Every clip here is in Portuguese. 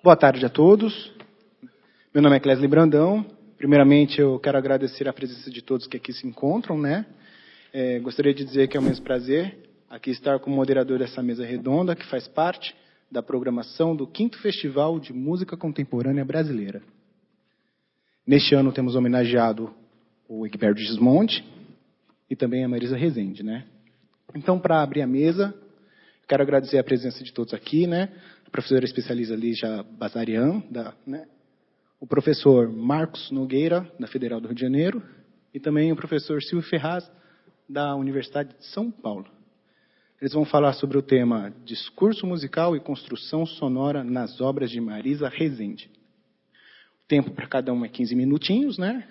Boa tarde a todos. Meu nome é Cléslie Brandão. Primeiramente, eu quero agradecer a presença de todos que aqui se encontram, né? Gostaria de dizer que é um imenso prazer aqui estar como moderador dessa mesa redonda, que faz parte da programação do 5º Festival de Música Contemporânea Brasileira. Neste ano temos homenageado o Egberto Gismonti e também a Marisa Rezende, né? Então, para abrir a mesa, quero agradecer a presença de todos aqui, né? A professora especialista Lígia Bazarian, né? O professor Marcos Nogueira, da Federal do Rio de Janeiro, e também o professor Silvio Ferraz, da Universidade de São Paulo. Eles vão falar sobre o tema Discurso Musical e Construção Sonora nas Obras de Marisa Rezende. O tempo para cada um é 15 minutinhos, né?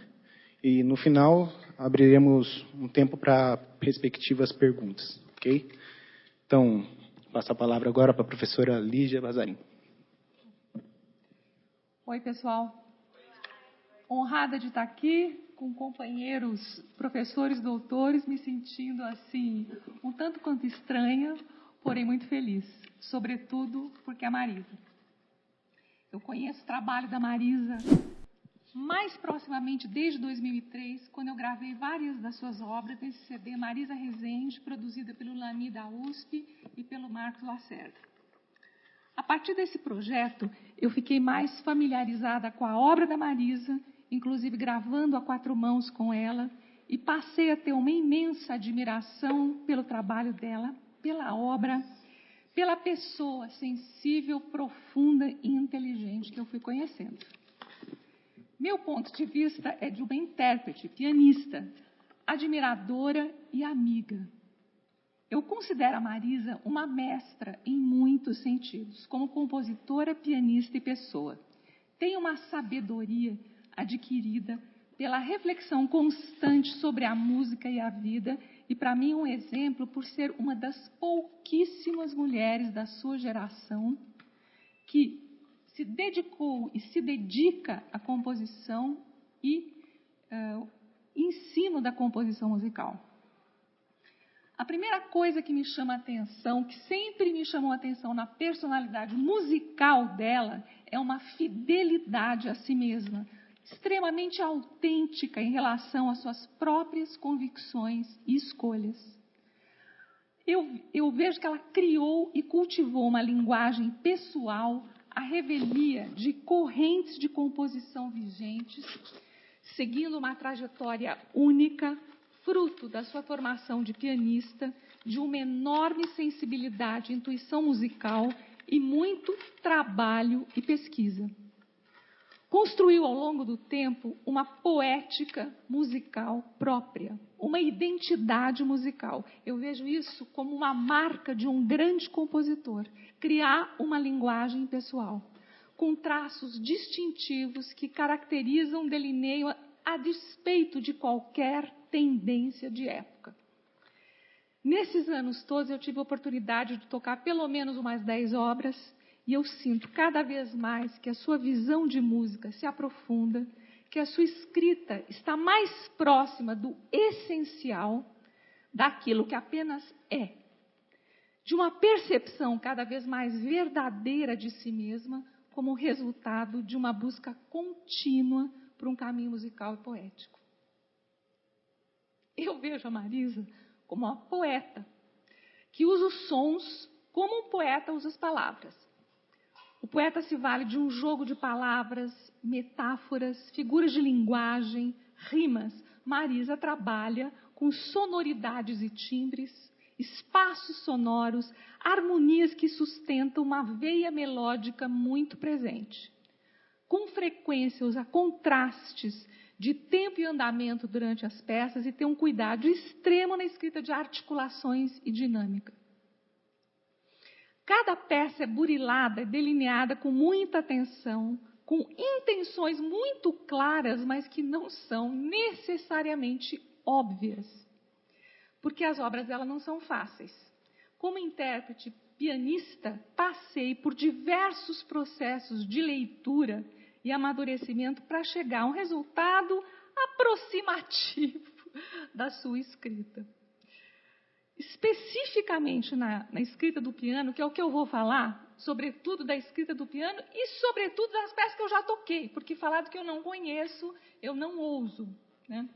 E no final abriremos um tempo para respectivas perguntas, ok? Então, passo a palavra agora para a professora Lígia Bazarin. Oi, pessoal. Honrada de estar aqui com companheiros, professores, doutores, me sentindo assim, um tanto quanto estranha, porém muito feliz. Sobretudo porque é a Marisa. Eu conheço o trabalho da Marisa mais proximamente desde 2003, quando eu gravei várias das suas obras nesse CD Marisa Rezende, produzida pelo Lani da USP e pelo Marcos Lacerda. A partir desse projeto, eu fiquei mais familiarizada com a obra da Marisa, inclusive gravando a 4 mãos com ela, e passei a ter uma imensa admiração pelo trabalho dela, pela obra, pela pessoa sensível, profunda e inteligente que eu fui conhecendo. Meu ponto de vista é de uma intérprete, pianista, admiradora e amiga. Eu considero a Marisa uma mestra em muitos sentidos, como compositora, pianista e pessoa. Tem uma sabedoria adquirida pela reflexão constante sobre a música e a vida, e para mim um exemplo por ser uma das pouquíssimas mulheres da sua geração que se dedicou e se dedica à composição e ensino da composição musical. A primeira coisa que me chama a atenção, que sempre me chamou a atenção na personalidade musical dela, é uma fidelidade a si mesma, extremamente autêntica em relação às suas próprias convicções e escolhas. Eu vejo que ela criou e cultivou uma linguagem pessoal, a revelia de correntes de composição vigentes, seguindo uma trajetória única, fruto da sua formação de pianista, de uma enorme sensibilidade e intuição musical e muito trabalho e pesquisa. Construiu ao longo do tempo uma poética musical própria, uma identidade musical. Eu vejo isso como uma marca de um grande compositor, criar uma linguagem pessoal, com traços distintivos que caracterizam, delineiam a despeito de qualquer tendência de época. Nesses anos todos eu tive a oportunidade de tocar pelo menos umas 10 obras e eu sinto cada vez mais que a sua visão de música se aprofunda, que a sua escrita está mais próxima do essencial, daquilo que apenas é, de uma percepção cada vez mais verdadeira de si mesma, como resultado de uma busca contínua por um caminho musical e poético. Eu vejo a Marisa como uma poeta que usa os sons como um poeta usa as palavras. O poeta se vale de um jogo de palavras, metáforas, figuras de linguagem, rimas. Marisa trabalha com sonoridades e timbres, espaços sonoros, harmonias que sustentam uma veia melódica muito presente. Com frequência usa contrastes de tempo e andamento durante as peças e tem um cuidado extremo na escrita de articulações e dinâmica. Cada peça é burilada, delineada com muita atenção, com intenções muito claras, mas que não são necessariamente óbvias. Porque as obras dela não são fáceis. como intérprete pianista, passei por diversos processos de leitura e amadurecimento para chegar a um resultado aproximativo da sua escrita. Especificamente na escrita do piano, que é o que eu vou falar, sobretudo da escrita do piano e sobretudo das peças que eu já toquei, porque falar do que eu não conheço, eu não ouso, né?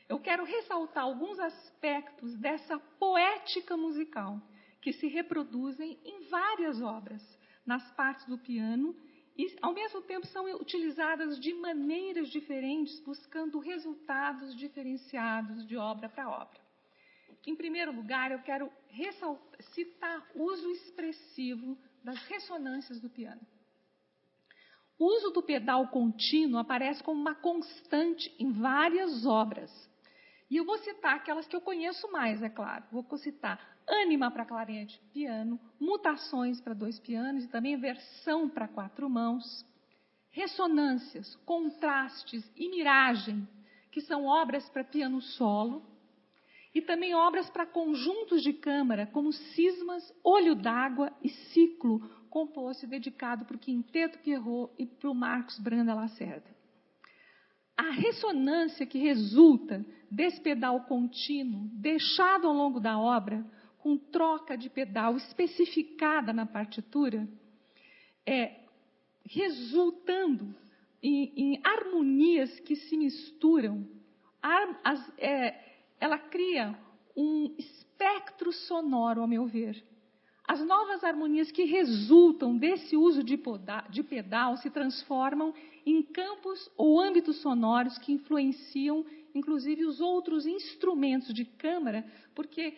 Eu quero ressaltar alguns aspectos dessa poética musical que se reproduzem em várias obras, nas partes do piano, e ao mesmo tempo são utilizadas de maneiras diferentes, buscando resultados diferenciados de obra para obra. Em primeiro lugar, eu quero citar o uso expressivo das ressonâncias do piano. O uso do pedal contínuo aparece como uma constante em várias obras. E eu vou citar aquelas que eu conheço mais, é claro. Vou citar Ânima para clarinete e piano, Mutações para 2 pianos e também Versão para 4 mãos, Ressonâncias, Contrastes e Miragem, que são obras para piano solo, e também obras para conjuntos de câmara, como Cismas, Olho d'Água e Ciclo, composto e dedicado para o Quinteto Pierrot e para o Marcos Branda Lacerda. A ressonância que resulta desse pedal contínuo, deixado ao longo da obra, com troca de pedal especificada na partitura, resultando em harmonias que se misturam, ela cria um espectro sonoro, ao meu ver. As novas harmonias que resultam desse uso de pedal se transformam em campos ou âmbitos sonoros que influenciam, inclusive, os outros instrumentos de câmara, porque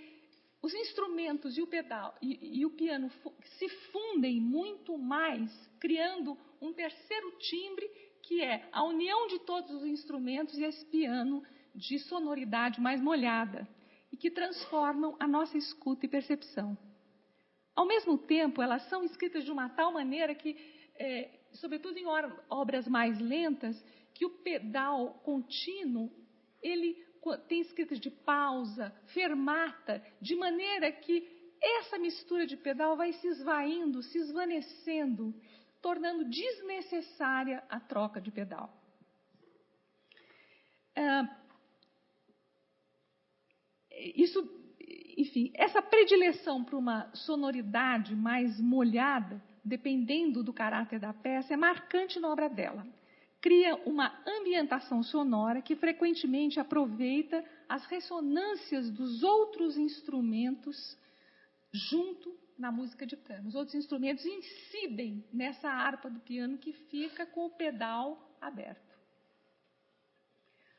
os instrumentos e o pedal e o piano se fundem muito mais, criando um terceiro timbre, que é a união de todos os instrumentos e esse piano de sonoridade mais molhada, e que transformam a nossa escuta e percepção. Ao mesmo tempo, elas são escritas de uma tal maneira que, sobretudo em obras mais lentas, que o pedal contínuo, ele tem escritas de pausa, fermata, de maneira que essa mistura de pedal vai se esvaindo, se esvanecendo, tornando desnecessária a troca de pedal. Enfim, essa predileção por uma sonoridade mais molhada, dependendo do caráter da peça, é marcante na obra dela. Cria uma ambientação sonora que frequentemente aproveita as ressonâncias dos outros instrumentos junto na música de cano. Os outros instrumentos incidem nessa harpa do piano que fica com o pedal aberto.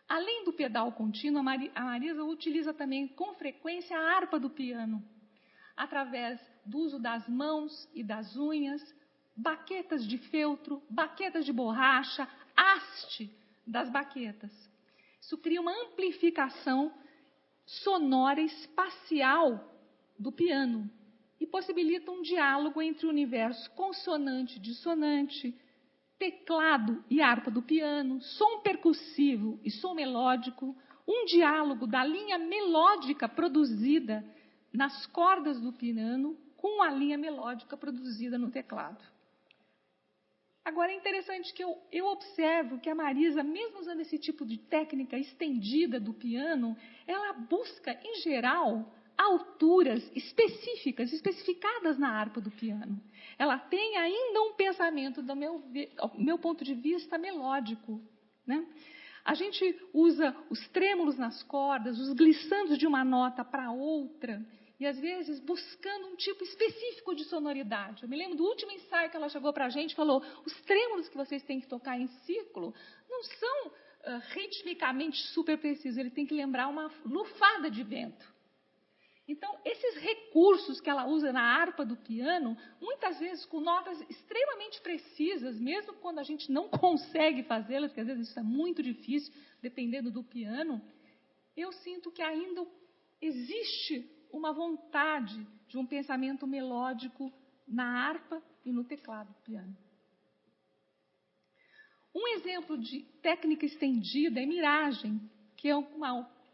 Além do pedal contínuo, a Marisa utiliza também com frequência a harpa do piano, através do uso das mãos e das unhas, baquetas de feltro, baquetas de borracha, haste das baquetas. Isso cria uma amplificação sonora espacial do piano e possibilita um diálogo entre o universo consonante-dissonante, teclado e harpa do piano, som percussivo e som melódico, um diálogo da linha melódica produzida nas cordas do piano com a linha melódica produzida no teclado. Agora, é interessante que eu observo que a Marisa, mesmo usando esse tipo de técnica estendida do piano, ela busca, em geral, alturas especificadas na harpa do piano. Ela tem ainda um pensamento, do meu ponto de vista, melódico, né? A gente usa os trêmulos nas cordas, os glissandos de uma nota para outra, e às vezes buscando um tipo específico de sonoridade. Eu me lembro do último ensaio que ela chegou para a gente e falou: os trêmulos que vocês têm que tocar em ciclo não são ritmicamente super precisos, ele tem que lembrar uma lufada de vento. Então, esses recursos que ela usa na harpa do piano, muitas vezes com notas extremamente precisas, mesmo quando a gente não consegue fazê-las, porque às vezes isso é muito difícil, dependendo do piano, eu sinto que ainda existe uma vontade de um pensamento melódico na harpa e no teclado do piano. Um exemplo de técnica estendida é Miragem, que eu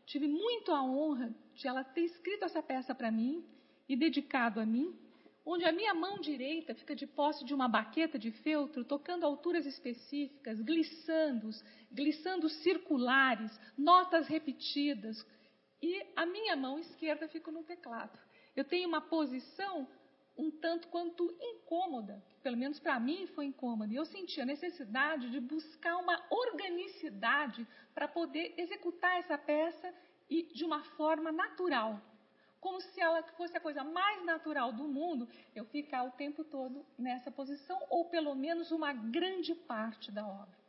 tive muito a honra de ela ter escrito essa peça para mim e dedicado a mim, onde a minha mão direita fica de posse de uma baqueta de feltro, tocando alturas específicas, glissandos circulares, notas repetidas, e a minha mão esquerda fica no teclado. Eu tenho uma posição um tanto quanto incômoda, pelo menos para mim foi incômoda, e eu senti a necessidade de buscar uma organicidade para poder executar essa peça e de uma forma natural, como se ela fosse a coisa mais natural do mundo, eu ficar o tempo todo nessa posição, ou pelo menos uma grande parte da obra.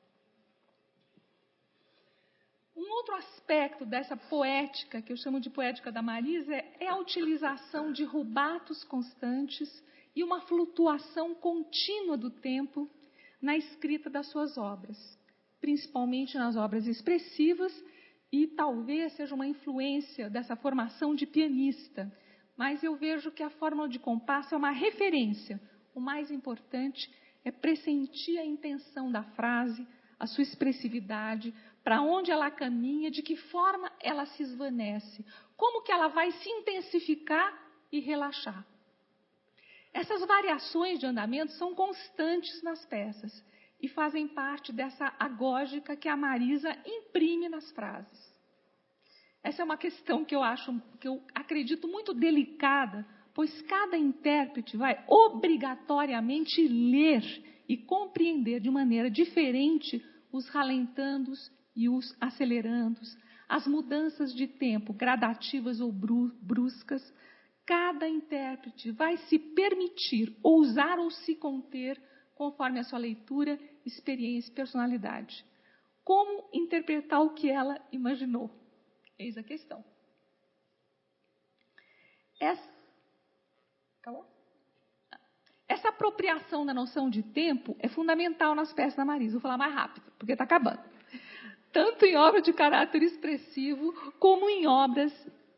Um outro aspecto dessa poética, que eu chamo de poética da Marisa, é a utilização de rubatos constantes e uma flutuação contínua do tempo na escrita das suas obras, principalmente nas obras expressivas, e talvez seja uma influência dessa formação de pianista, mas eu vejo que a fórmula de compasso é uma referência. O mais importante é pressentir a intenção da frase, a sua expressividade, para onde ela caminha, de que forma ela se esvanece, como que ela vai se intensificar e relaxar. Essas variações de andamento são constantes nas peças e fazem parte dessa agógica que a Marisa imprime nas frases. Essa é uma questão que eu acredito muito delicada, pois cada intérprete vai obrigatoriamente ler e compreender de maneira diferente os ralentandos e os acelerandos, as mudanças de tempo gradativas ou bruscas. Cada intérprete vai se permitir ousar ou se conter conforme a sua leitura, experiência e personalidade. Como interpretar o que ela imaginou? Eis a questão. Essa apropriação da noção de tempo é fundamental nas peças da Marisa. Vou falar mais rápido, porque está acabando. Tanto em obras de caráter expressivo, como em obras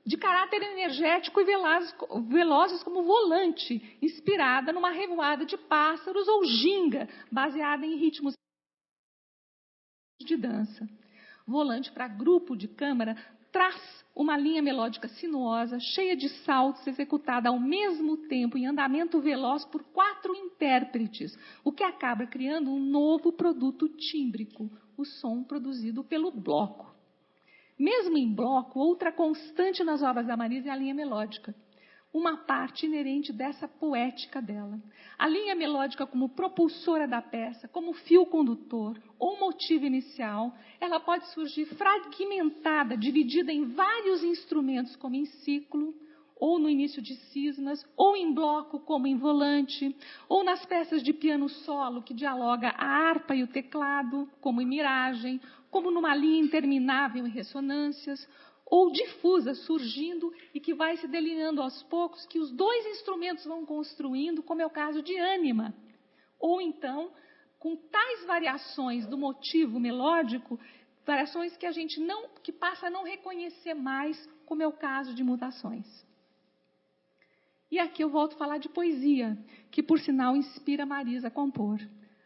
de caráter energético e velozes como Volante, inspirada numa revoada de pássaros, ou Ginga, baseada em ritmos de dança. Volante para grupo de câmara traz uma linha melódica sinuosa, cheia de saltos, executada ao mesmo tempo em andamento veloz por 4 intérpretes, o que acaba criando um novo produto tímbrico, o som produzido pelo bloco. Mesmo em bloco, outra constante nas obras da Marisa é a linha melódica, uma parte inerente dessa poética dela. A linha melódica como propulsora da peça, como fio condutor ou motivo inicial, ela pode surgir fragmentada, dividida em vários instrumentos, como em ciclo, ou no início de cismas, ou em bloco, como em Volante, ou nas peças de piano solo, que dialoga a harpa e o teclado, como em Miragem, como numa linha interminável em Ressonâncias, ou difusa, surgindo e que vai se delineando aos poucos, que os 2 instrumentos vão construindo, como é o caso de Ânima. Ou então, com tais variações do motivo melódico, variações que a gente que passa a não reconhecer mais, como é o caso de Mutações. E aqui eu volto a falar de poesia, que por sinal inspira Marisa a compor.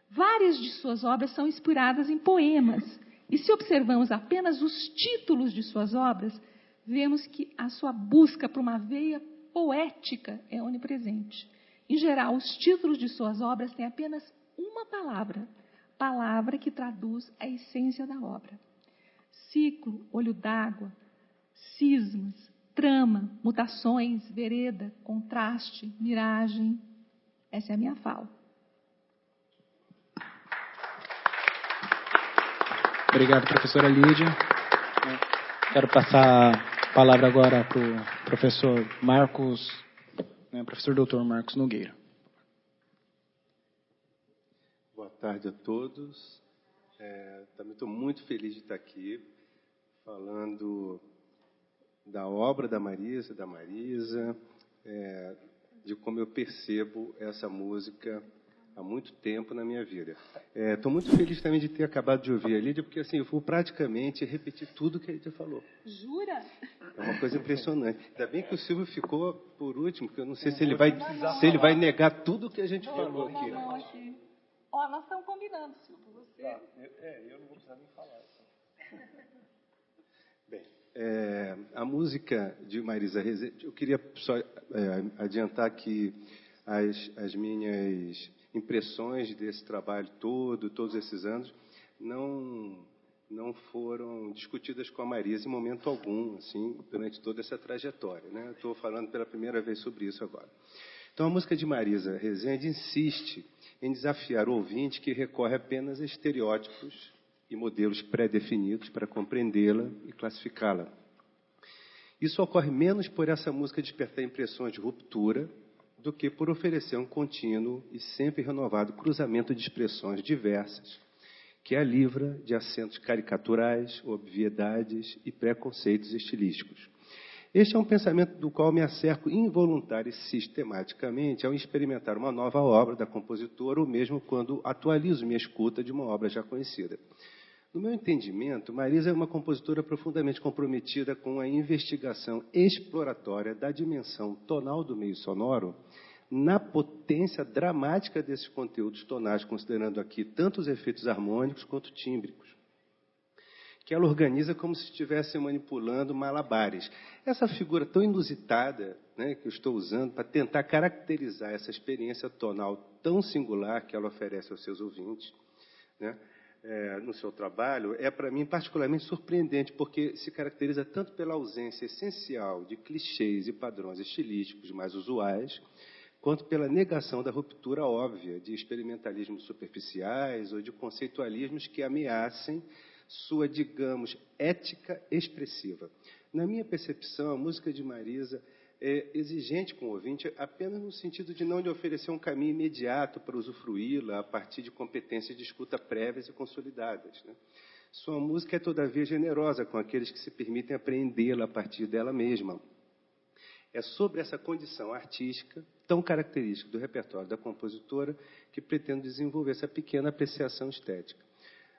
Várias de suas obras são inspiradas em poemas. E se observamos apenas os títulos de suas obras, vemos que a sua busca por uma veia poética é onipresente. Em geral, os títulos de suas obras têm apenas uma palavra que traduz a essência da obra. Ciclo, Olho d'Água, Cismas, Trama, Mutações, Vereda, Contraste, Miragem. Essa é a minha fala. Obrigado, professora Lídia. Quero passar a palavra agora para o professor Marcos, professor doutor Marcos Nogueira. Boa tarde a todos. Também estou muito feliz de estar aqui falando da obra da Marisa, de como eu percebo essa música há muito tempo na minha vida. Estou muito feliz também de ter acabado de ouvir a Lídia, porque assim, eu vou praticamente repetir tudo que a Lídia falou. Jura? É uma coisa impressionante. Ainda bem que o Silvio ficou por último, porque eu não sei se ele vai negar tudo que a gente falou aqui. Ó, nós estamos combinando, Silvio. Você... eu não vou precisar nem falar. Bem, a música de Marisa Rezende, eu queria só adiantar aqui as minhas impressões desse trabalho todos esses anos, não foram discutidas com a Marisa em momento algum, assim, durante toda essa trajetória, né? Estou falando pela primeira vez sobre isso agora. Então, a música de Marisa Rezende insiste em desafiar o ouvinte que recorre apenas a estereótipos e modelos pré-definidos para compreendê-la e classificá-la. Isso ocorre menos por essa música despertar impressões de ruptura do que por oferecer um contínuo e sempre renovado cruzamento de expressões diversas, que a livra de acentos caricaturais, obviedades e preconceitos estilísticos. Este é um pensamento do qual me acerco involuntária e sistematicamente ao experimentar uma nova obra da compositora, ou mesmo quando atualizo minha escuta de uma obra já conhecida. No meu entendimento, Marisa é uma compositora profundamente comprometida com a investigação exploratória da dimensão tonal do meio sonoro, na potência dramática desses conteúdos tonais, considerando aqui tanto os efeitos harmônicos quanto tímbricos, que ela organiza como se estivesse manipulando malabares. Essa figura tão inusitada, né, que eu estou usando para tentar caracterizar essa experiência tonal tão singular que ela oferece aos seus ouvintes, né, no seu trabalho, é para mim particularmente surpreendente, porque se caracteriza tanto pela ausência essencial de clichês e padrões estilísticos mais usuais, quanto pela negação da ruptura óbvia de experimentalismos superficiais ou de conceitualismos que ameacem sua, digamos, ética expressiva. Na minha percepção, a música de Marisa é exigente com o ouvinte apenas no sentido de não lhe oferecer um caminho imediato para usufruí-la a partir de competências de escuta prévias e consolidadas, né? Sua música é, todavia, generosa com aqueles que se permitem apreendê-la a partir dela mesma. É sobre essa condição artística, tão característica do repertório da compositora, que pretendo desenvolver essa pequena apreciação estética.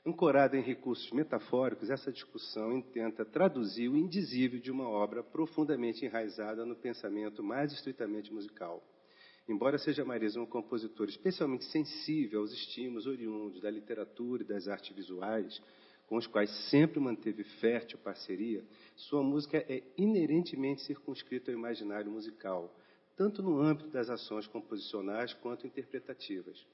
Ancorada em recursos metafóricos, essa discussão intenta traduzir o indizível de uma obra profundamente enraizada no pensamento mais estritamente musical. Embora seja Marisa uma compositora especialmente sensível aos estímulos oriundos da literatura e das artes visuais, com os quais sempre manteve fértil parceria, sua música é inerentemente circunscrita ao imaginário musical, tanto no âmbito das ações composicionais quanto interpretativas.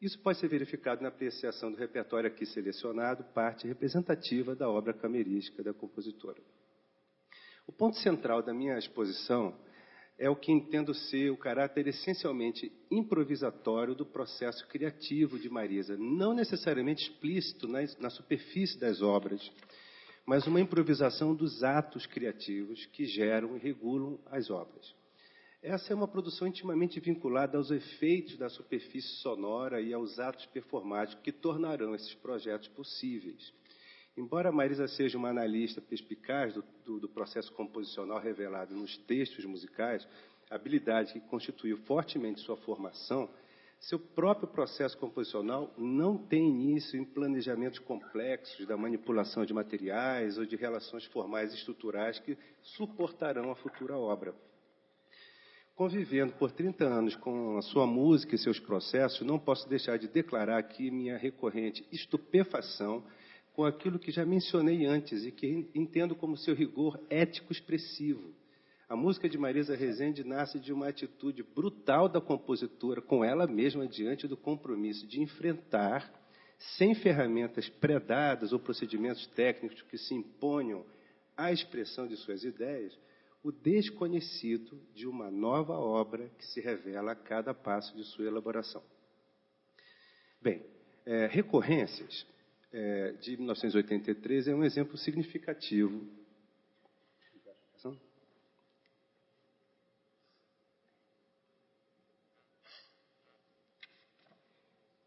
Isso pode ser verificado na apreciação do repertório aqui selecionado, parte representativa da obra camerística da compositora. O ponto central da minha exposição é o que entendo ser o caráter essencialmente improvisatório do processo criativo de Marisa, não necessariamente explícito na superfície das obras, mas uma improvisação dos atos criativos que geram e regulam as obras. Essa é uma produção intimamente vinculada aos efeitos da superfície sonora e aos atos performáticos que tornarão esses projetos possíveis. Embora Marisa seja uma analista perspicaz do processo composicional revelado nos textos musicais, habilidade que constituiu fortemente sua formação, seu próprio processo composicional não tem início em planejamentos complexos da manipulação de materiais ou de relações formais e estruturais que suportarão a futura obra. Convivendo por 30 anos com a sua música e seus processos, não posso deixar de declarar aqui minha recorrente estupefação com aquilo que já mencionei antes e que entendo como seu rigor ético expressivo. A música de Marisa Rezende nasce de uma atitude brutal da compositora com ela mesma diante do compromisso de enfrentar, sem ferramentas pré-dadas ou procedimentos técnicos que se imponham à expressão de suas ideias, o desconhecido de uma nova obra que se revela a cada passo de sua elaboração. Bem, Recorrências, de 1983, é um exemplo significativo.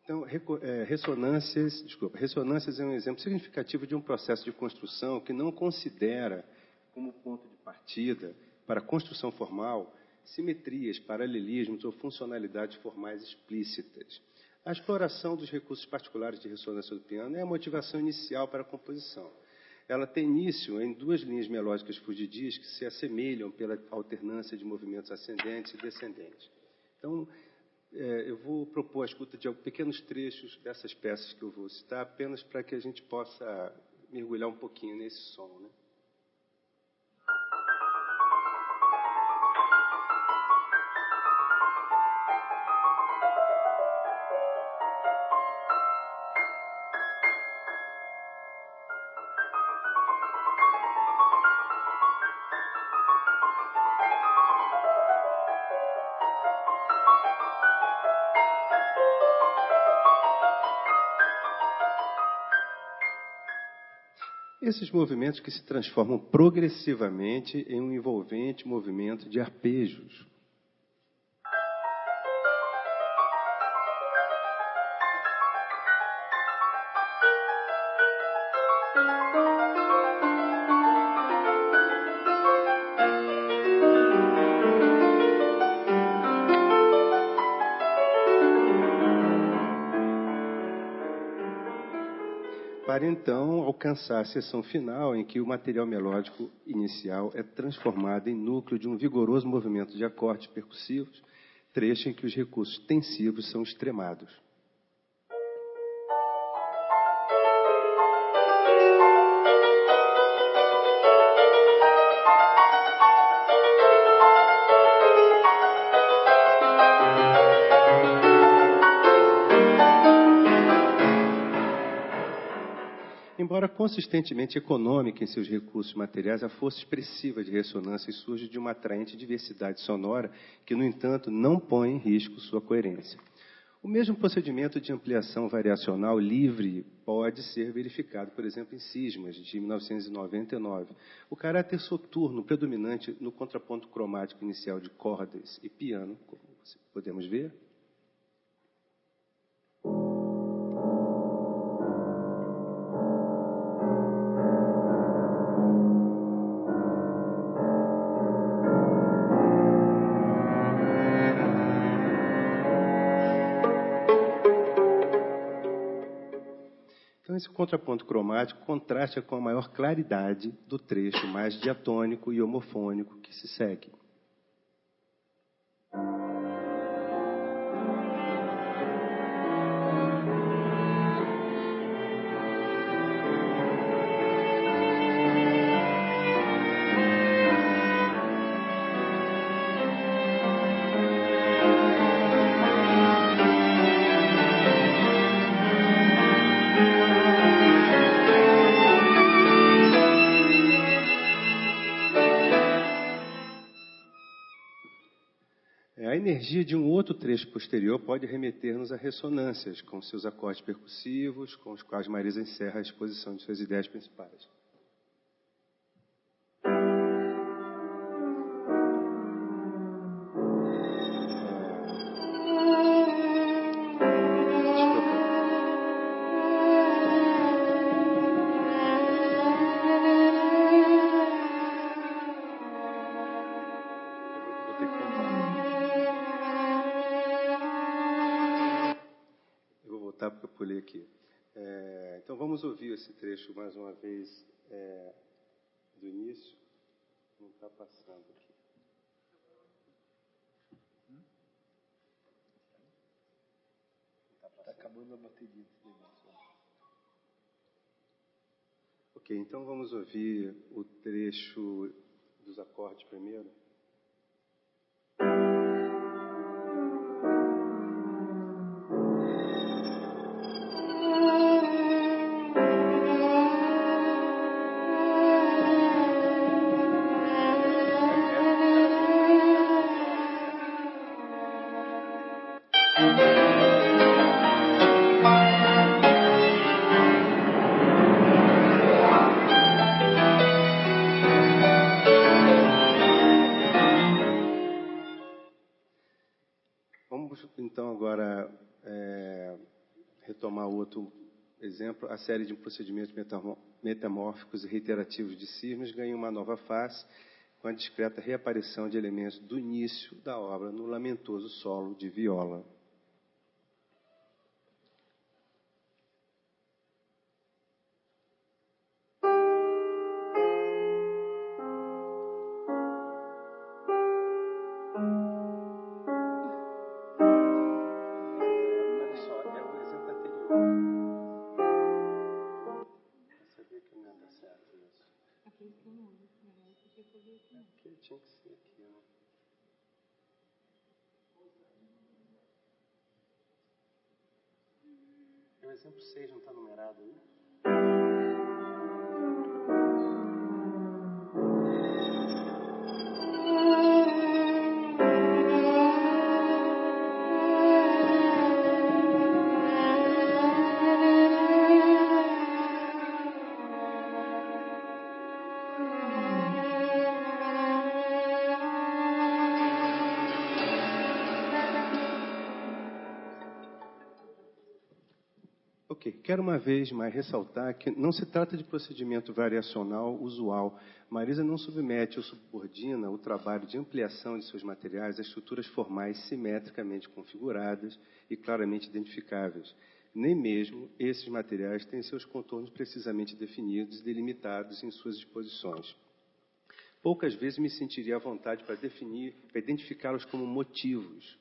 Então, Ressonâncias é um exemplo significativo de um processo de construção que não considera como ponto de partida para a construção formal simetrias, paralelismos ou funcionalidades formais explícitas. A exploração dos recursos particulares de ressonância do piano é a motivação inicial para a composição. Ela tem início em duas linhas melódicas fugidias que se assemelham pela alternância de movimentos ascendentes e descendentes. Então, eu vou propor a escuta de pequenos trechos dessas peças que eu vou citar, apenas para que a gente possa mergulhar um pouquinho nesse som, né? Esses movimentos que se transformam progressivamente em um envolvente movimento de arpejos. Para então alcançar a seção final em que o material melódico inicial é transformado em núcleo de um vigoroso movimento de acordes percussivos, trecho em que os recursos tensivos são extremados. Embora consistentemente econômica em seus recursos materiais, a força expressiva de ressonância surge de uma atraente diversidade sonora que, no entanto, não põe em risco sua coerência. O mesmo procedimento de ampliação variacional livre pode ser verificado, por exemplo, em Cismas, de 1999. O caráter soturno predominante no contraponto cromático inicial de cordas e piano, como podemos ver, então, esse contraponto cromático contrasta com a maior claridade do trecho mais diatônico e homofônico que se segue. A energia de um outro trecho posterior pode remeter-nos a ressonâncias, com seus acordes percussivos, com os quais Marisa encerra a exposição de suas ideias principais. Porque eu pulei aqui. Então vamos ouvir esse trecho mais uma vez do início. Não está passando aqui. Está acabando a bateria desse negócio. Ok, então vamos ouvir o trecho dos acordes primeiro. Vamos, então, agora retomar outro exemplo. A série de procedimentos metamórficos e reiterativos de Cismas ganha uma nova face com a discreta reaparição de elementos do início da obra no lamentoso solo de viola. Tinha que ser aqui, né? O exemplo 6 não está numerado aí? Ok. Quero uma vez mais ressaltar que não se trata de procedimento variacional usual. Marisa não submete ou subordina o trabalho de ampliação de seus materiais a estruturas formais simetricamente configuradas e claramente identificáveis. Nem mesmo esses materiais têm seus contornos precisamente definidos e delimitados em suas disposições. Poucas vezes me sentiria à vontade para identificá-los como motivos,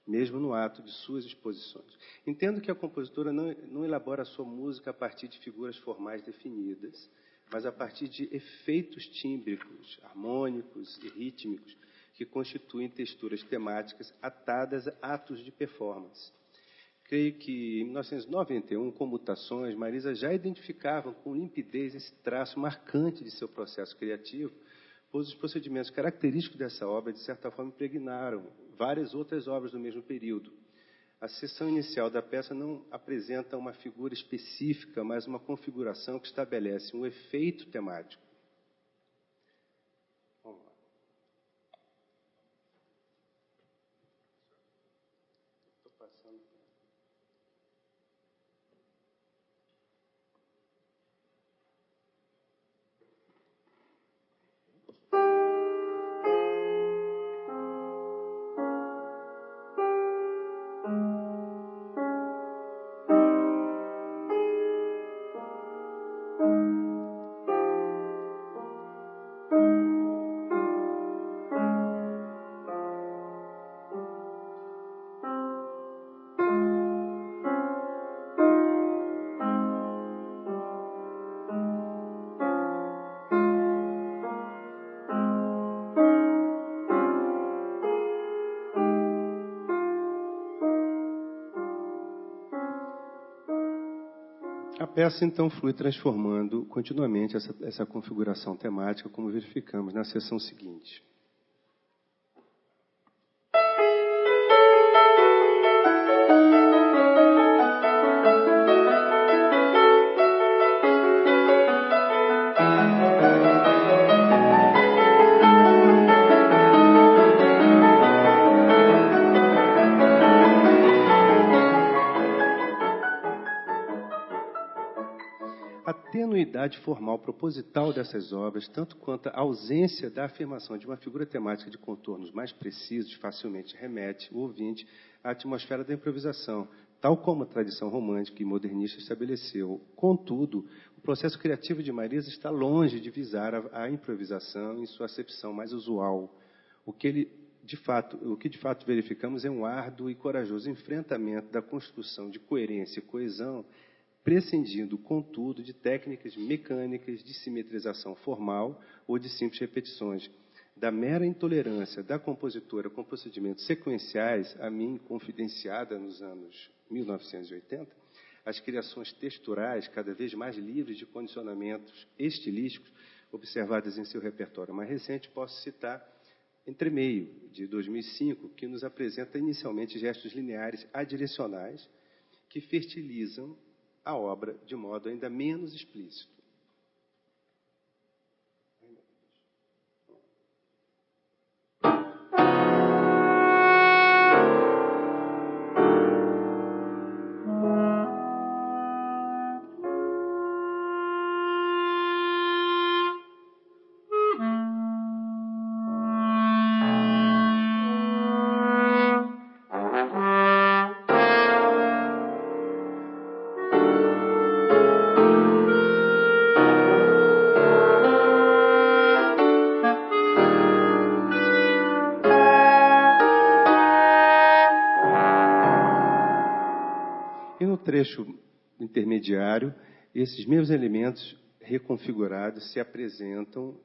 mesmo no ato de suas exposições. Entendo que a compositora não elabora a sua música a partir de figuras formais definidas, mas a partir de efeitos tímbricos, harmônicos e rítmicos que constituem texturas temáticas atadas a atos de performance. Creio que, em 1991, com Mutações, Marisa já identificava com limpidez esse traço marcante de seu processo criativo, pois os procedimentos característicos dessa obra, de certa forma, impregnaram várias outras obras do mesmo período. A seção inicial da peça não apresenta uma figura específica, mas uma configuração que estabelece um efeito temático. Vamos lá. Estou passando. A peça, então, flui transformando continuamente essa configuração temática, como verificamos na seção seguinte. A tenuidade formal proposital dessas obras, tanto quanto a ausência da afirmação de uma figura temática de contornos mais precisos, facilmente remete o ouvinte à atmosfera da improvisação, tal como a tradição romântica e modernista estabeleceu. Contudo, o processo criativo de Marisa está longe de visar a improvisação em sua acepção mais usual. O que de fato verificamos é um árduo e corajoso enfrentamento da construção de coerência e coesão, prescindindo, contudo, de técnicas mecânicas de simetrização formal ou de simples repetições. Da mera intolerância da compositora com procedimentos sequenciais, a mim confidenciada nos anos 1980, as criações texturais, cada vez mais livres de condicionamentos estilísticos, observadas em seu repertório mais recente, posso citar Entremeio, de 2005, que nos apresenta inicialmente gestos lineares adirecionais que fertilizam a obra de modo ainda menos explícito. E no trecho intermediário, esses mesmos elementos reconfigurados se apresentam,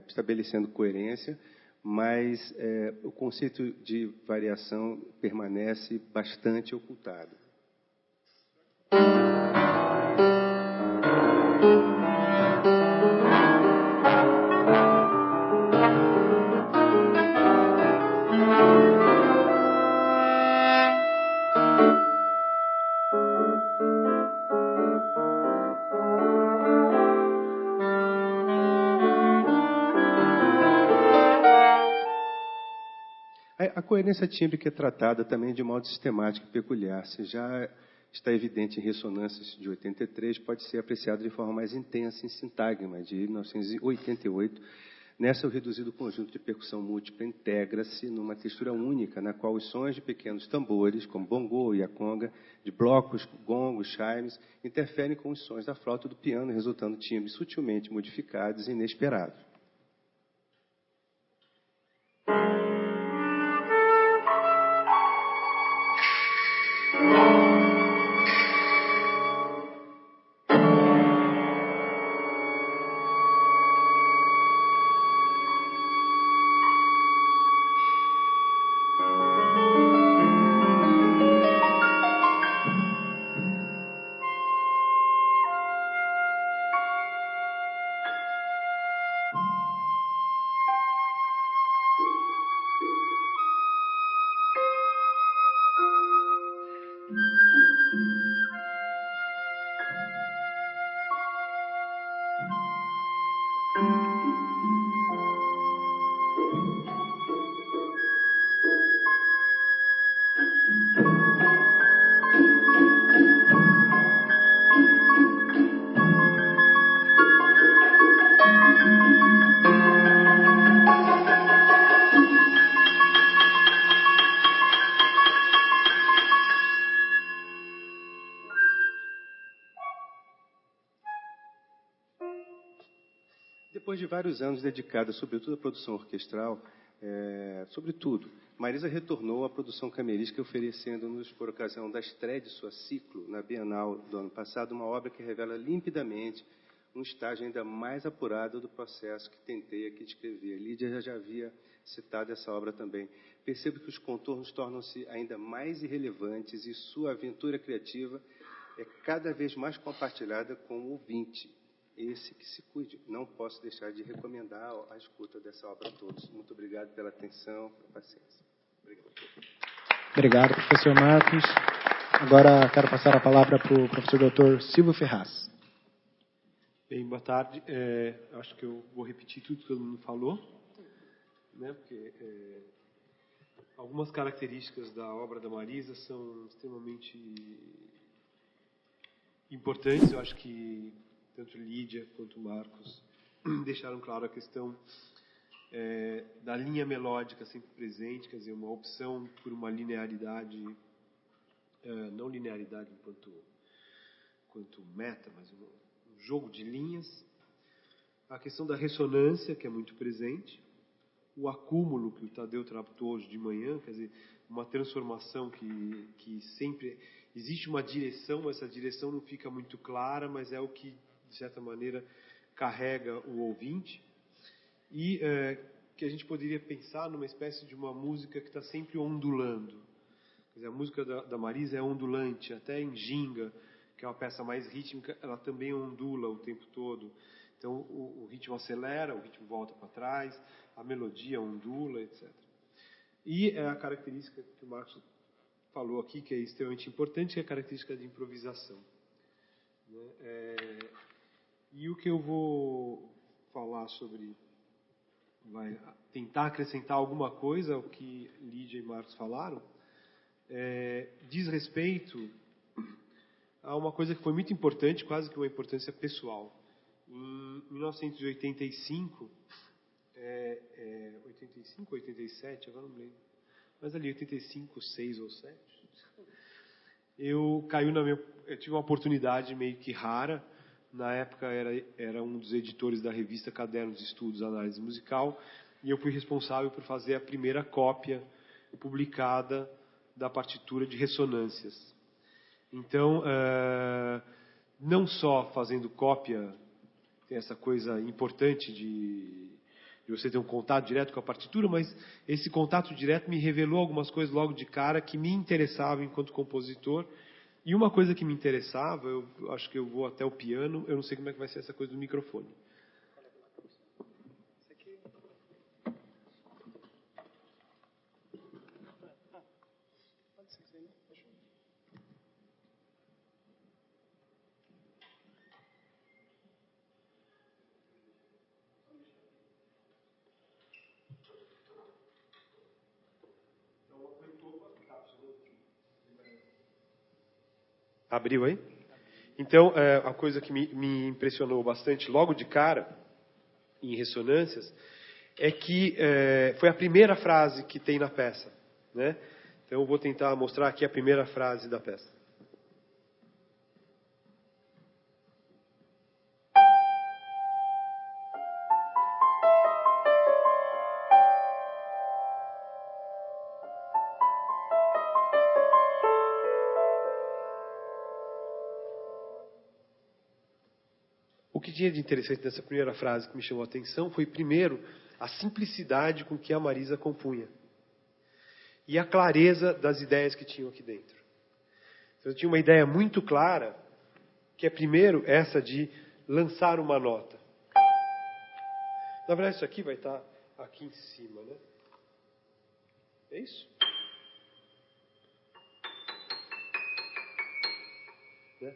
estabelecendo coerência, mas o conceito de variação permanece bastante ocultado. A coerência tímbrica é tratada também de modo sistemático e peculiar. Se já está evidente em Ressonâncias, de 83, pode ser apreciado de forma mais intensa em Sintagma, de 1988. Nessa, o reduzido conjunto de percussão múltipla integra-se numa textura única, na qual os sons de pequenos tambores, como bongô e a conga, de blocos, gongos, chimes, interferem com os sons da flauta e do piano, resultando timbres sutilmente modificados e inesperados. Depois de vários anos dedicada, sobretudo à produção orquestral, Marisa retornou à produção camerística, oferecendo-nos, por ocasião da estreia de sua ciclo, na Bienal do ano passado, uma obra que revela limpidamente um estágio ainda mais apurado do processo que tentei aqui descrever. Lídia já havia citado essa obra também. Percebo que os contornos tornam-se ainda mais irrelevantes e sua aventura criativa é cada vez mais compartilhada com o ouvinte. Esse que se cuide. Não posso deixar de recomendar a escuta dessa obra a todos. Muito obrigado pela atenção, pela paciência. Obrigado, professor Marcos. Agora quero passar a palavra para o professor doutor Silvio Ferraz. Bem, boa tarde. Acho que eu vou repetir tudo que todo mundo falou, né? Porque algumas características da obra da Marisa são extremamente importantes. Eu acho que tanto Lídia quanto Marcos deixaram claro a questão da linha melódica sempre presente, quer dizer, uma opção por uma linearidade, não linearidade enquanto meta, mas um jogo de linhas. A questão da ressonância, que é muito presente. O acúmulo, que o Tadeu tratou hoje de manhã, quer dizer, uma transformação que sempre existe uma direção, mas essa direção não fica muito clara, mas é o que, de certa maneira, carrega o ouvinte. E que a gente poderia pensar numa espécie de uma música que está sempre ondulando. Quer dizer, a música da Marisa é ondulante, até em Ginga, que é uma peça mais rítmica, ela também ondula o tempo todo. Então, o ritmo acelera, o ritmo volta para trás, a melodia ondula, etc. E a característica que o Marcos falou aqui, que é extremamente importante, que é a característica de improvisação. E o que eu vou falar sobre... vai tentar acrescentar alguma coisa ao que Lídia e Marcos falaram, diz respeito a uma coisa que foi muito importante, quase que uma importância pessoal. Em 1985, 85 ou 87, agora não lembro, mas ali 85, 6 ou 7, eu tive uma oportunidade meio que rara. Na época era um dos editores da revista Cadernos de Estudos Análise Musical, e eu fui responsável por fazer a primeira cópia publicada da partitura de Ressonâncias. Então, não só fazendo cópia, tem essa coisa importante de você ter um contato direto com a partitura, mas esse contato direto me revelou algumas coisas logo de cara que me interessavam enquanto compositor. E uma coisa que me interessava, eu acho que eu vou até o piano, eu não sei como é que vai ser essa coisa do microfone. Abriu aí? Então, a coisa que me impressionou bastante logo de cara, em Ressonâncias, é que foi a primeira frase que tem na peça, né? Então, eu vou tentar mostrar aqui a primeira frase da peça. O que tinha de interessante nessa primeira frase que me chamou a atenção foi, primeiro, a simplicidade com que a Marisa compunha. E a clareza das ideias que tinham aqui dentro. Então, eu tinha uma ideia muito clara, que é, primeiro, essa de lançar uma nota. Na verdade, isso aqui vai estar aqui em cima, né? É isso? Né?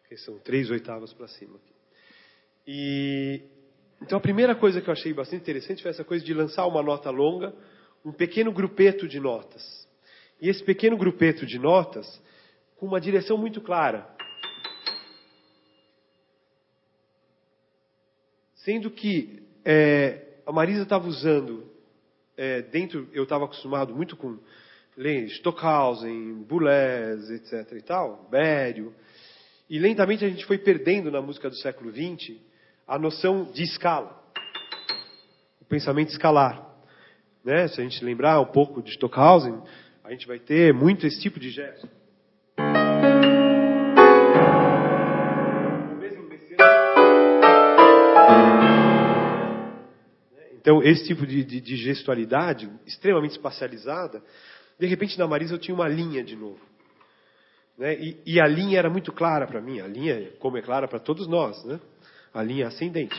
Porque são 3/8 para cima aqui. Então, a primeira coisa que eu achei bastante interessante foi essa coisa de lançar uma nota longa, um pequeno grupeto de notas. E esse pequeno grupeto de notas, com uma direção muito clara. Sendo que a Marisa estava usando, eu estava acostumado muito com Stockhausen, Boulez, etc. e tal, Berio. E lentamente a gente foi perdendo na música do século XX a noção de escala, o pensamento escalar. Né? Se a gente lembrar um pouco de Stockhausen, a gente vai ter muito esse tipo de gesto. Então, esse tipo de gestualidade, extremamente espacializada, de repente na Marisa eu tinha uma linha de novo. Né? E a linha era muito clara para mim, a linha, como é clara para todos nós, né? A linha ascendente.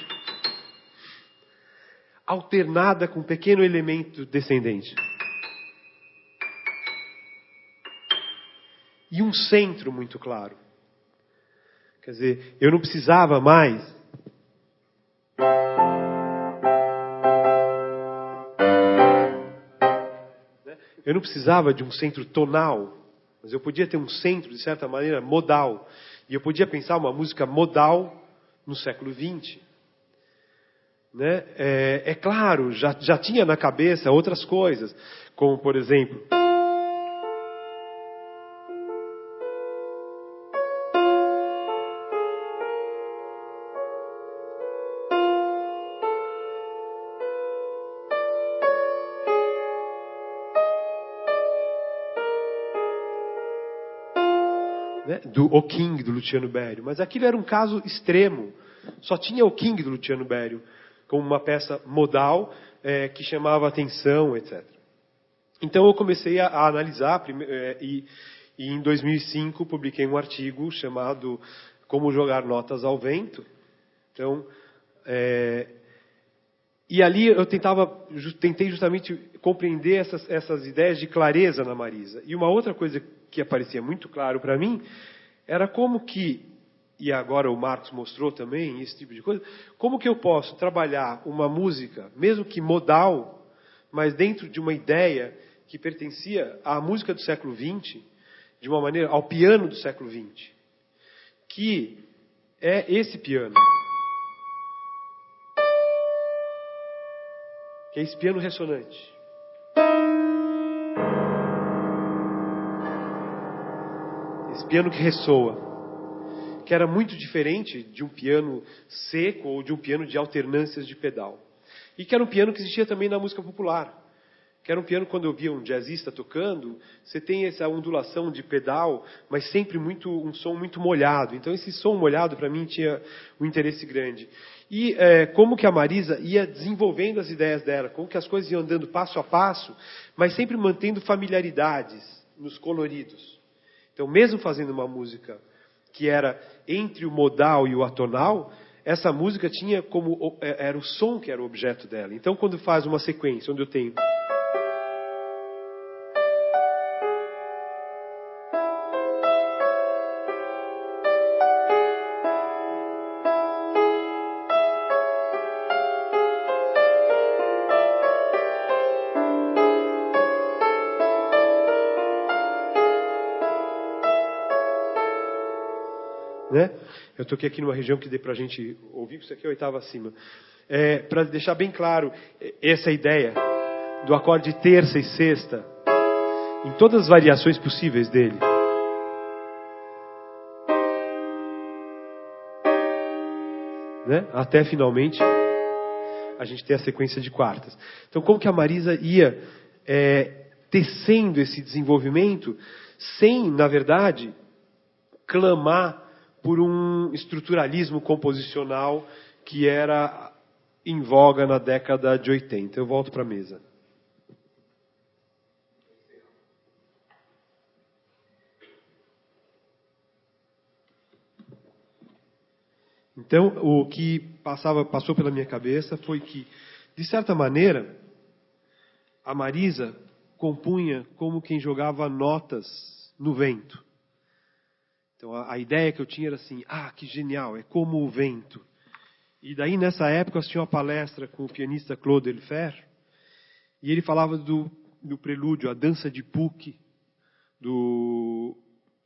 Alternada com um pequeno elemento descendente. E um centro muito claro. Quer dizer, eu não precisava mais de um centro tonal, mas eu podia ter um centro, de certa maneira, modal. E eu podia pensar uma música modal no século XX. Né? É claro, já tinha na cabeça outras coisas, como, por exemplo... do O King, do Luciano Berio. Mas aquilo era um caso extremo. Só tinha O King, do Luciano Berio, como uma peça modal que chamava atenção, etc. Então eu comecei a analisar, e em 2005 publiquei um artigo chamado Como Jogar Notas ao Vento. Então, e ali eu tentei justamente compreender essas ideias de clareza na Marisa. E uma outra coisa que aparecia muito claro para mim era como que, e agora o Marcos mostrou também esse tipo de coisa, como que eu posso trabalhar uma música, mesmo que modal, mas dentro de uma ideia que pertencia à música do século XX, de uma maneira, ao piano do século XX, que é esse piano. Que é esse piano ressonante. Esse piano que ressoa. Que era muito diferente de um piano seco ou de um piano de alternâncias de pedal. E que era um piano que existia também na música popular. Que era um piano, quando eu via um jazzista tocando, você tem essa ondulação de pedal, mas sempre um som muito molhado. Então esse som molhado para mim tinha um interesse grande. E como que a Marisa ia desenvolvendo as ideias dela, como que as coisas iam andando passo a passo, mas sempre mantendo familiaridades nos coloridos. Então mesmo fazendo uma música que era entre o modal e o atonal, essa música tinha como era o som que era o objeto dela. Então quando faz uma sequência onde eu tenho né? Eu toquei aqui numa região que dê para a gente ouvir, isso aqui é a oitava acima. Para deixar bem claro essa ideia do acorde terça e sexta, em todas as variações possíveis dele. Né? Até finalmente a gente ter a sequência de quartas. Então, como que a Marisa ia tecendo esse desenvolvimento sem, na verdade, clamar por um estruturalismo composicional que era em voga na década de 80. Eu volto para a mesa. Então, o que passou pela minha cabeça foi que, de certa maneira, a Marisa compunha como quem jogava notas no vento. Então, a ideia que eu tinha era assim, que genial, é como o vento. E daí, nessa época, eu assisti uma palestra com o pianista Claude Elfer, e ele falava do prelúdio, a dança de Puck, do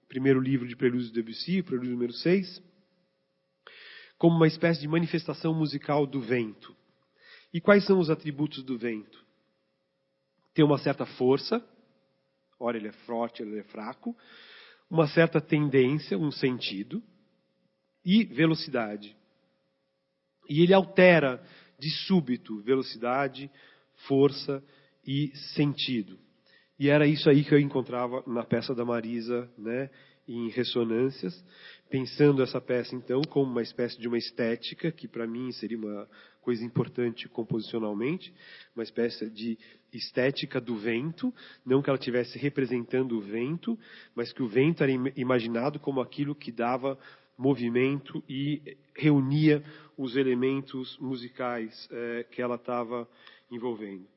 primeiro livro de prelúdios de Debussy, o prelúdio número 6, como uma espécie de manifestação musical do vento. E quais são os atributos do vento? Tem uma certa força, ora ele é forte, ele é fraco, uma certa tendência, um sentido, e velocidade. E ele altera de súbito velocidade, força e sentido. E era isso aí que eu encontrava na peça da Marisa, né, em Ressonâncias, pensando essa peça, então, como uma espécie de uma estética, que para mim seria uma coisa importante composicionalmente, uma espécie de estética do vento, não que ela estivesse representando o vento, mas que o vento era imaginado como aquilo que dava movimento e reunia os elementos musicais que ela estava envolvendo.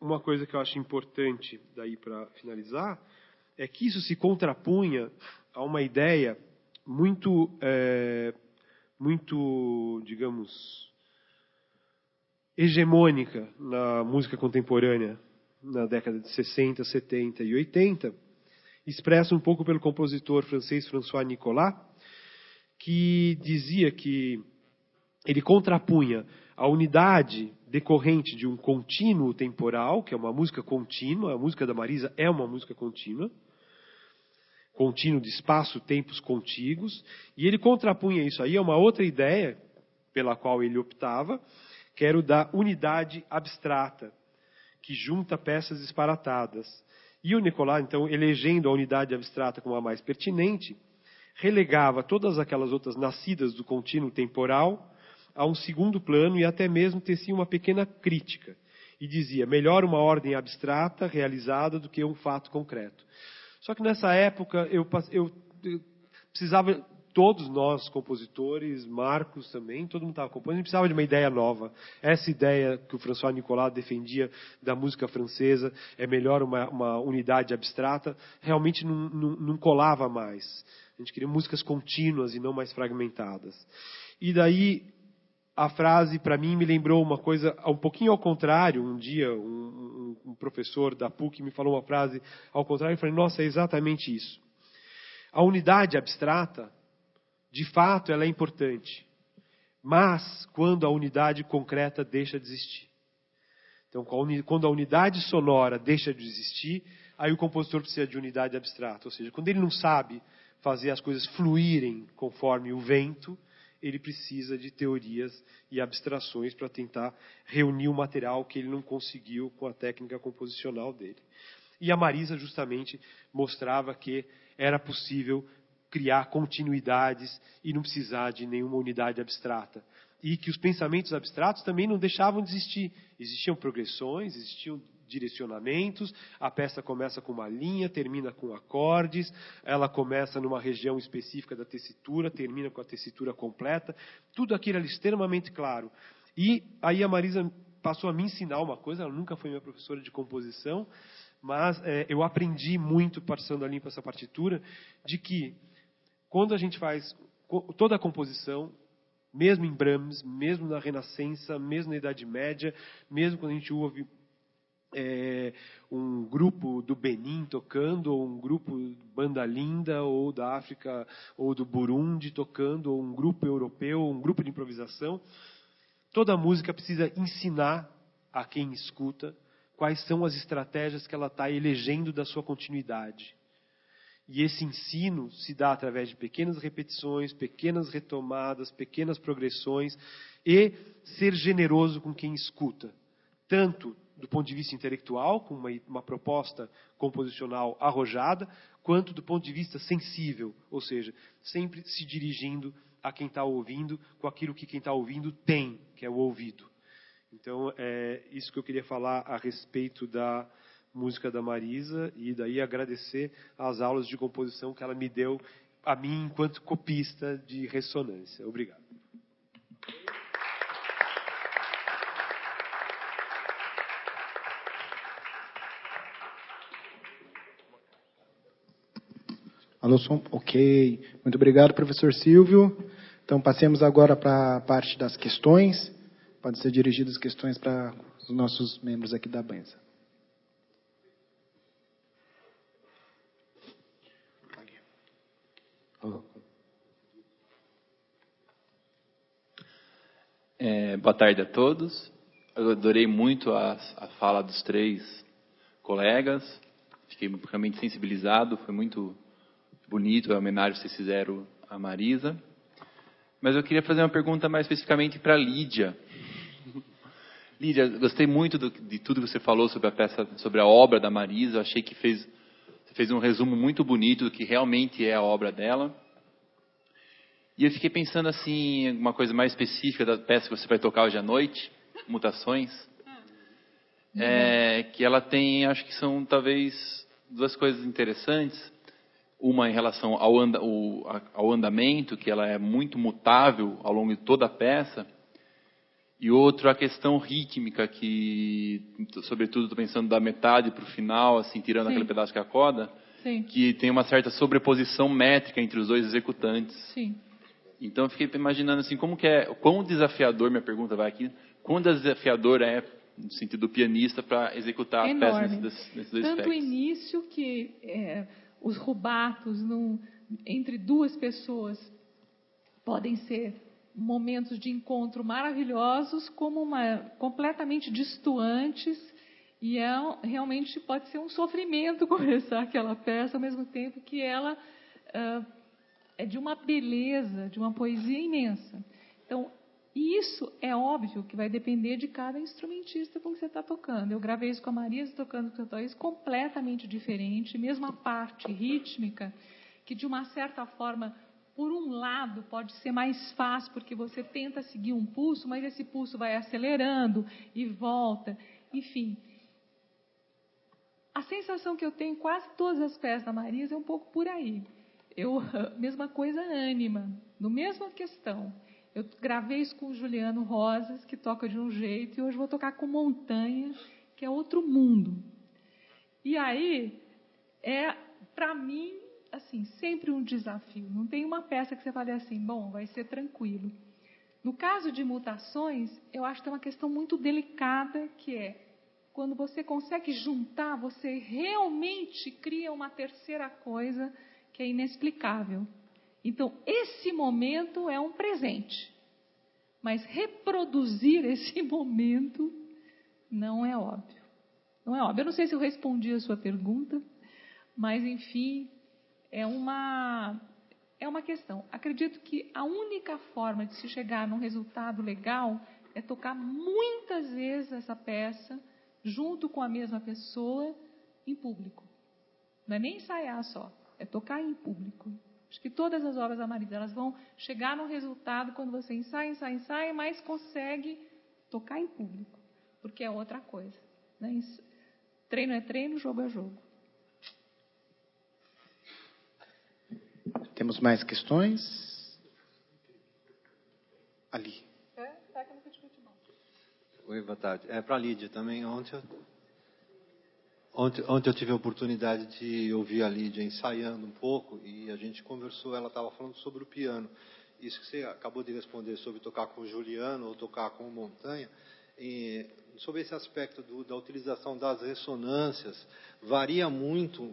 Uma coisa que eu acho importante, daí para finalizar, é que isso se contrapunha a uma ideia muito, digamos, hegemônica na música contemporânea, na década de 60, 70 e 80, expressa um pouco pelo compositor francês François Nicolas, que dizia que ele contrapunha a unidade decorrente de um contínuo temporal, que é uma música contínua, a música da Marisa é uma música contínua, contínuo de espaço, tempos contíguos, e ele contrapunha isso aí a uma outra ideia pela qual ele optava, que era o da unidade abstrata, que junta peças disparatadas. E o Nicolas, então, elegendo a unidade abstrata como a mais pertinente, relegava todas aquelas outras nascidas do contínuo temporal a um segundo plano e até mesmo tecia uma pequena crítica. E dizia, melhor uma ordem abstrata realizada do que um fato concreto. Só que nessa época eu precisava, todos nós compositores, Marcos também, todo mundo estava compondo, a gente precisava de uma ideia nova. Essa ideia que o François Nicolas defendia da música francesa, é melhor uma unidade abstrata, realmente não colava mais. A gente queria músicas contínuas e não mais fragmentadas. E daí a frase, para mim, me lembrou uma coisa um pouquinho ao contrário. Um dia, um professor da PUC me falou uma frase ao contrário, e eu falei, nossa, é exatamente isso. A unidade abstrata, de fato, ela é importante, mas quando a unidade concreta deixa de existir. Então, quando a unidade sonora deixa de existir, aí o compositor precisa de unidade abstrata. Ou seja, quando ele não sabe fazer as coisas fluírem conforme o vento, ele precisa de teorias e abstrações para tentar reunir o material que ele não conseguiu com a técnica composicional dele. E a Marisa justamente mostrava que era possível criar continuidades e não precisar de nenhuma unidade abstrata. E que os pensamentos abstratos também não deixavam de existir. Existiam progressões, existiam direcionamentos, a peça começa com uma linha, termina com acordes, ela começa numa região específica da tessitura, termina com a tessitura completa, tudo aquilo ali extremamente claro. E aí a Marisa passou a me ensinar uma coisa, ela nunca foi minha professora de composição, mas eu aprendi muito passando a limpo essa partitura, de que quando a gente faz toda a composição, mesmo em Brahms, mesmo na Renascença, mesmo na Idade Média, mesmo quando a gente ouve um grupo do Benin tocando, ou um grupo Banda Linda, ou da África, ou do Burundi tocando, ou um grupo europeu, ou um grupo de improvisação. Toda música precisa ensinar a quem escuta quais são as estratégias que ela está elegendo da sua continuidade. E esse ensino se dá através de pequenas repetições, pequenas retomadas, pequenas progressões, e ser generoso com quem escuta. Tanto do ponto de vista intelectual, com uma proposta composicional arrojada, quanto do ponto de vista sensível, ou seja, sempre se dirigindo a quem está ouvindo com aquilo que quem está ouvindo tem, que é o ouvido. Então, é isso que eu queria falar a respeito da música da Marisa, e daí agradecer as aulas de composição que ela me deu, a mim, enquanto copista de ressonância. Obrigado. Alô, som? Ok. Muito obrigado, professor Silvio. Então, passemos agora para a parte das questões. Podem ser dirigidas questões para os nossos membros aqui da Banza. Boa tarde a todos. Eu adorei muito a fala dos 3 colegas. Fiquei realmente sensibilizado. Foi muito bonito a homenagem que vocês fizeram à Marisa. Mas eu queria fazer uma pergunta mais especificamente para a Lídia. Lídia, gostei muito de tudo que você falou sobre a peça, sobre a obra da Marisa. Achei que você fez um resumo muito bonito do que realmente é a obra dela. E eu fiquei pensando assim, uma coisa mais específica da peça que você vai tocar hoje à noite, Mutações, que ela tem, acho que são talvez 2 coisas interessantes. Uma em relação ao andamento, que ela é muito mutável ao longo de toda a peça, e outro a questão rítmica, que, sobretudo, estou pensando da metade para o final, assim, tirando aquele pedaço que é a coda, que tem uma certa sobreposição métrica entre os 2 executantes. Sim. Então, eu fiquei imaginando assim, quão desafiador, minha pergunta vai aqui, quão desafiador é, no sentido do pianista, para executar a peça nesses 2 Tanto aspectos. o início, que os rubatos entre 2 pessoas podem ser momentos de encontro maravilhosos, como completamente distantes, e realmente pode ser um sofrimento começar aquela peça, ao mesmo tempo que ela é de uma beleza, de uma poesia imensa. Então, isso é óbvio que vai depender de cada instrumentista com que você está tocando. Eu gravei isso com a Marisa, tocando com o Thaís, completamente diferente, mesmo a parte rítmica, que de uma certa forma, por um lado, pode ser mais fácil, porque você tenta seguir um pulso, mas esse pulso vai acelerando e volta, enfim. A sensação que eu tenho em quase todas as peças da Marisa é um pouco por aí. Mesma coisa, ânima, no mesma questão. Eu gravei isso com o Juliano Rosas, que toca de um jeito, e hoje vou tocar com Montanha, que é outro mundo. E aí, para mim, assim, sempre um desafio. Não tem uma peça que você fale assim, bom, vai ser tranquilo. No caso de Mutações, eu acho que tem uma questão muito delicada, que é, quando você consegue juntar, você realmente cria uma terceira coisa que é inexplicável. Então, esse momento é um presente. Mas reproduzir esse momento não é óbvio. Não é óbvio. Eu não sei se eu respondi a sua pergunta, mas, enfim, é uma questão. Acredito que a única forma de se chegar num resultado legal é tocar muitas vezes essa peça junto com a mesma pessoa em público. Não é nem ensaiar só, é tocar em público. Acho que todas as obras da Marisa, elas vão chegar no resultado quando você ensaia, mas consegue tocar em público, porque é outra coisa. Né? Treino é treino, jogo é jogo. Temos mais questões? Ali. Técnica de futebol. Oi, boa tarde. Para a Lídia também. Ontem eu tive a oportunidade de ouvir a Lídia ensaiando um pouco e a gente conversou, ela estava falando sobre o piano. Isso que você acabou de responder sobre tocar com o Juliano ou tocar com o Montanha, e sobre esse aspecto da utilização das ressonâncias, varia muito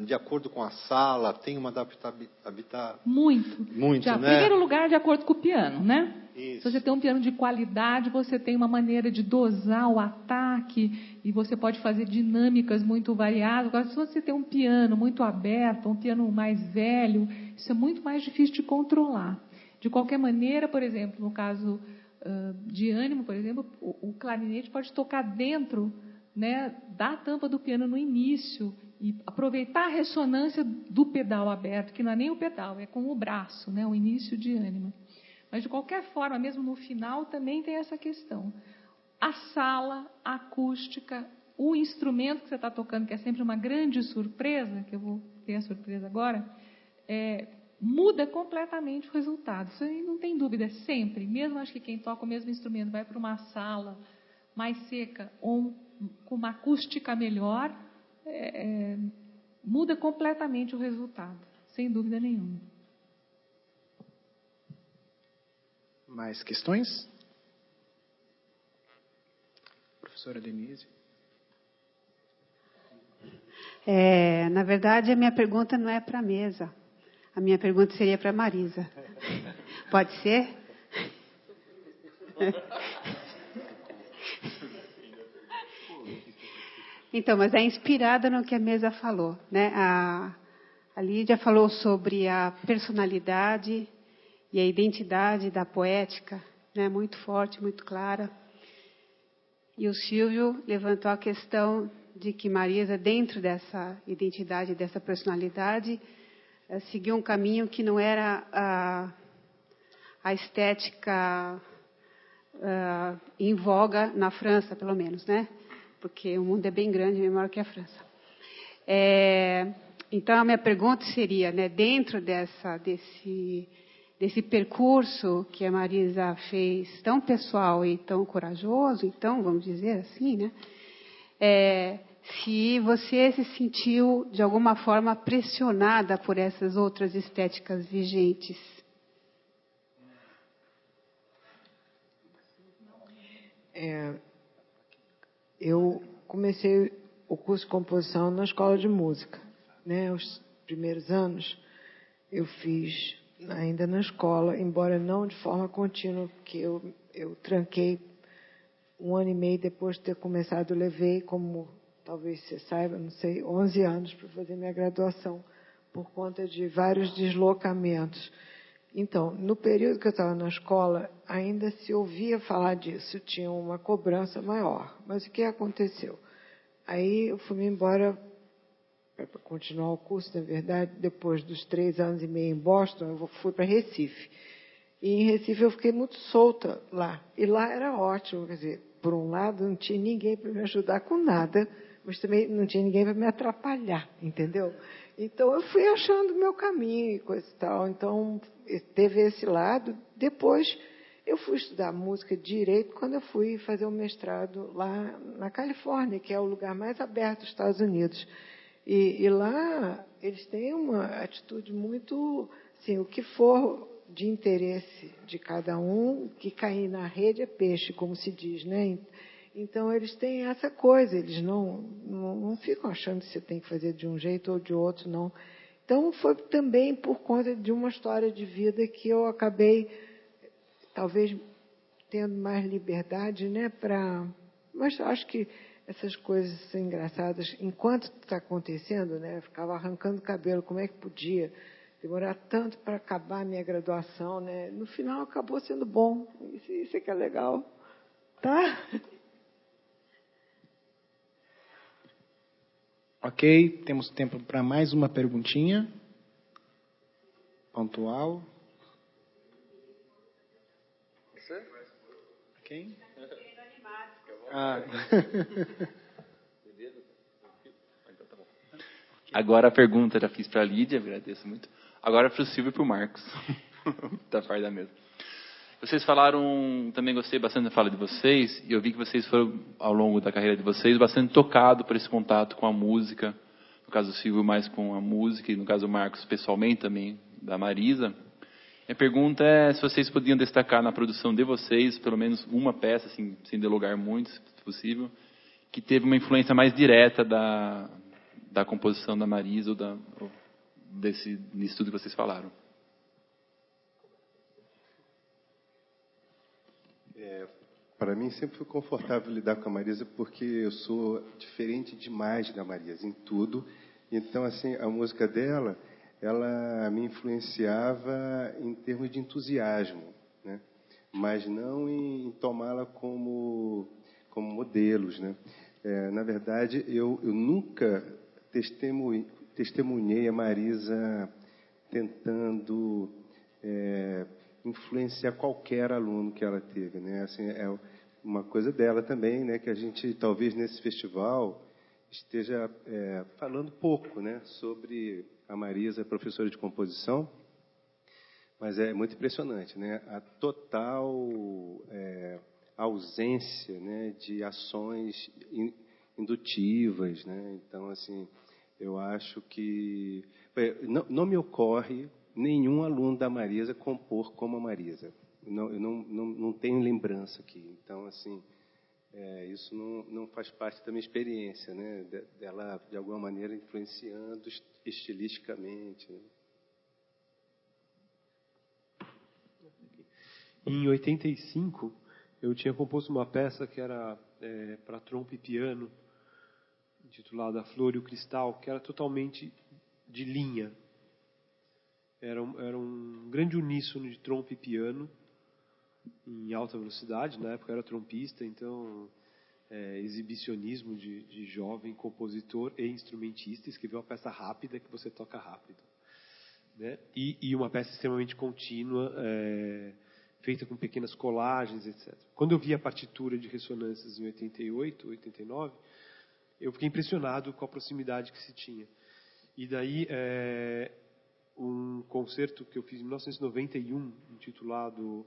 de acordo com a sala, tem uma adaptabilidade... Muito, né? Em primeiro lugar, de acordo com o piano, né? Isso. Se você tem um piano de qualidade, você tem uma maneira de dosar o ataque e você pode fazer dinâmicas muito variadas. Agora, se você tem um piano muito aberto, um piano mais velho, isso é muito mais difícil de controlar. De qualquer maneira, por exemplo, no caso de ânimo, por exemplo, o clarinete pode tocar dentro, né, da tampa do piano no início e aproveitar a ressonância do pedal aberto, que não é nem o pedal, é com o braço, né, o início de ânima. Mas, de qualquer forma, mesmo no final, também tem essa questão. A sala, a acústica, o instrumento que você está tocando, que é sempre uma grande surpresa, que eu vou ter a surpresa agora, muda completamente o resultado. Isso aí não tem dúvida, sempre. Mesmo acho que quem toca o mesmo instrumento vai para uma sala mais seca ou com uma acústica melhor, muda completamente o resultado, sem dúvida nenhuma. Mais questões? Professora Denise. Na verdade, a minha pergunta não é para a mesa. A minha pergunta seria para a Marisa. Pode ser? Então, mas é inspirada no que a mesa falou, né? A Lídia falou sobre a personalidade e a identidade da poética, né? Muito forte, muito clara. E o Silvio levantou a questão de que Marisa, dentro dessa identidade, dessa personalidade, seguiu um caminho que não era a estética em voga na França, pelo menos, né? Porque o mundo é bem grande, bem maior que a França. Então, a minha pergunta seria, né, dentro desse percurso que a Marisa fez tão pessoal e tão corajoso, então, vamos dizer assim, né? Se você se sentiu, de alguma forma, pressionada por essas outras estéticas vigentes. Eu comecei o curso de composição na escola de música, né? Os primeiros anos eu fiz ainda na escola, embora não de forma contínua, porque eu tranquei 1 ano e meio depois de ter começado, eu levei, como talvez você saiba, não sei, 11 anos para fazer minha graduação, por conta de vários deslocamentos. Então, no período que eu estava na escola, ainda se ouvia falar disso, tinha uma cobrança maior. Mas o que aconteceu? Aí eu fui embora para continuar o curso, na verdade, depois dos 3 anos e meio em Boston, eu fui para Recife. E em Recife eu fiquei muito solta lá. E lá era ótimo, quer dizer, por um lado não tinha ninguém para me ajudar com nada, mas também não tinha ninguém para me atrapalhar, entendeu? Então eu fui achando o meu caminho e coisa e tal. Então teve esse lado. Depois eu fui estudar música direito quando eu fui fazer um mestrado lá na Califórnia, que é o lugar mais aberto dos Estados Unidos. E lá eles têm uma atitude muito, assim, o que for de interesse de cada um, que cair na rede é peixe, como se diz, né? Então, eles têm essa coisa, eles não ficam achando que você tem que fazer de um jeito ou de outro, não. Então, foi também por conta de uma história de vida que eu acabei, talvez, tendo mais liberdade, né? Mas acho que essas coisas são engraçadas. Enquanto está acontecendo, né? Eu ficava arrancando o cabelo, como é que podia demorar tanto para acabar a minha graduação, né? No final, acabou sendo bom. Isso é que é legal, tá? Ok, temos tempo para mais uma perguntinha. Pontual. Você? Quem? Agora a pergunta já fiz para a Lídia, agradeço muito. Agora para o Silvio e para o Marcos, da parte da mesa. Vocês falaram, também gostei bastante da fala de vocês, e eu vi que vocês foram, ao longo da carreira de vocês, bastante tocados por esse contato com a música. No caso do Silvio, mais com a música, e no caso do Marcos, pessoalmente também, da Marisa. Minha pergunta é se vocês podiam destacar na produção de vocês, pelo menos uma peça, assim, sem delogar muito, se possível, que teve uma influência mais direta da composição da Marisa ou disso tudo que vocês falaram. Para mim sempre foi confortável lidar com a Marisa porque eu sou diferente demais da Marisa em tudo. Então, assim, a música dela, ela me influenciava em termos de entusiasmo, né? Mas não em tomá-la como modelos, né? Na verdade, eu nunca testemunhei a Marisa tentando influenciar qualquer aluno que ela teve, né? Assim, é uma coisa dela também, né? Que a gente talvez nesse festival esteja falando pouco, né? Sobre a Marisa, professora de composição, mas é muito impressionante, né? A total ausência, né? De ações indutivas, né? Então, assim, eu acho que não me ocorre nenhum aluno da Marisa compor como a Marisa. Eu não tenho lembrança aqui. Então, assim, isso não faz parte da minha experiência, né? Dela, de alguma maneira, influenciando estilisticamente, né? Em 85, eu tinha composto uma peça que era para trompa e piano, intitulada A Flor e o Cristal, que era totalmente de linha. Era um grande uníssono de trompa e piano, em alta velocidade. Na época eu era trompista, então exibicionismo de jovem compositor e instrumentista, escrever uma peça rápida que você toca rápido, né? E uma peça extremamente contínua, feita com pequenas colagens, etc. Quando eu vi a partitura de Ressonâncias em 88, 89, eu fiquei impressionado com a proximidade que se tinha. E daí, um concerto que eu fiz em 1991, intitulado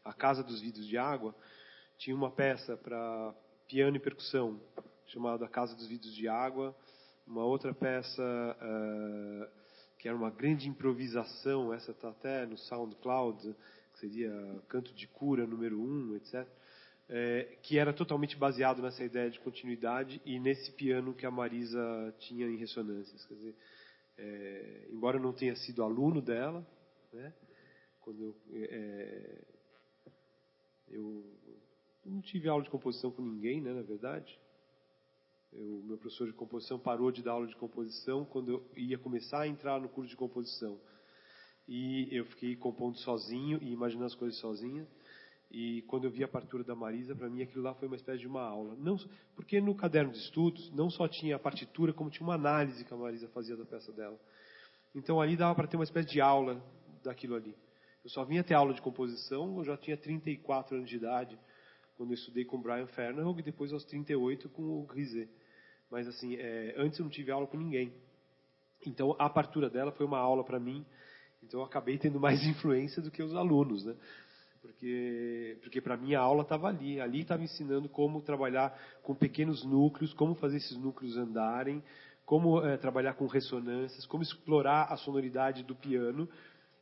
A Casa dos Vidros de Água, tinha uma peça para piano e percussão, chamada A Casa dos Vidros de Água, uma outra peça que era uma grande improvisação, essa está até no SoundCloud, que seria Canto de Cura, número 1, etc., que era totalmente baseado nessa ideia de continuidade e nesse piano que a Marisa tinha em Ressonâncias. Quer dizer, embora eu não tenha sido aluno dela, né, quando eu não tive aula de composição com ninguém, né, na verdade. Meu professor de composição parou de dar aula de composição quando eu ia começar a entrar no curso de composição. E eu fiquei compondo sozinho e imaginando as coisas sozinho. E quando eu vi a partitura da Marisa, para mim aquilo lá foi uma espécie de uma aula. Não, porque no caderno de estudos não só tinha a partitura, como tinha uma análise que a Marisa fazia da peça dela. Então ali dava para ter uma espécie de aula daquilo ali. Eu só vinha ter aula de composição, eu já tinha 34 anos de idade, quando eu estudei com o Brian Fernald, e depois aos 38 com o Grisé. Mas assim, antes eu não tive aula com ninguém. Então a partitura dela foi uma aula para mim, então eu acabei tendo mais influência do que os alunos, né? Porque para mim a aula estava ali. Ali estava ensinando como trabalhar com pequenos núcleos, como fazer esses núcleos andarem, como trabalhar com ressonâncias, como explorar a sonoridade do piano.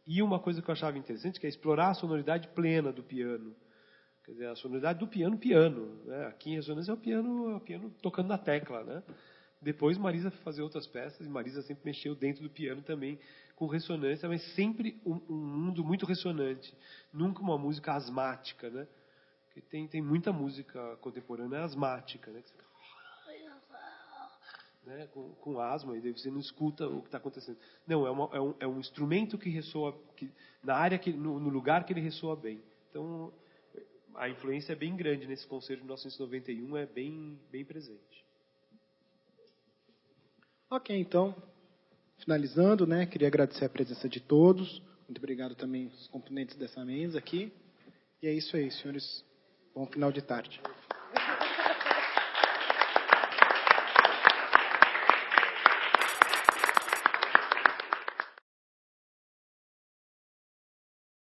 E uma coisa que eu achava interessante, que é explorar a sonoridade plena do piano. Quer dizer, a sonoridade do piano, né? Aqui em Ressonância é o piano tocando na tecla, né? Depois Marisa fazia outras peças, e Marisa sempre mexeu dentro do piano também, com ressonância, mas sempre um mundo muito ressonante. Nunca uma música asmática, né? Porque tem muita música contemporânea asmática, né? Né? Com asma, e daí você não escuta o que está acontecendo. Não, é um instrumento que ressoa na área, no lugar que ele ressoa bem. Então, a influência é bem grande nesse concerto de 1991, é bem, bem presente. Ok, então, finalizando, né, queria agradecer a presença de todos. Muito obrigado também aos componentes dessa mesa aqui. E é isso aí, senhores. Bom final de tarde.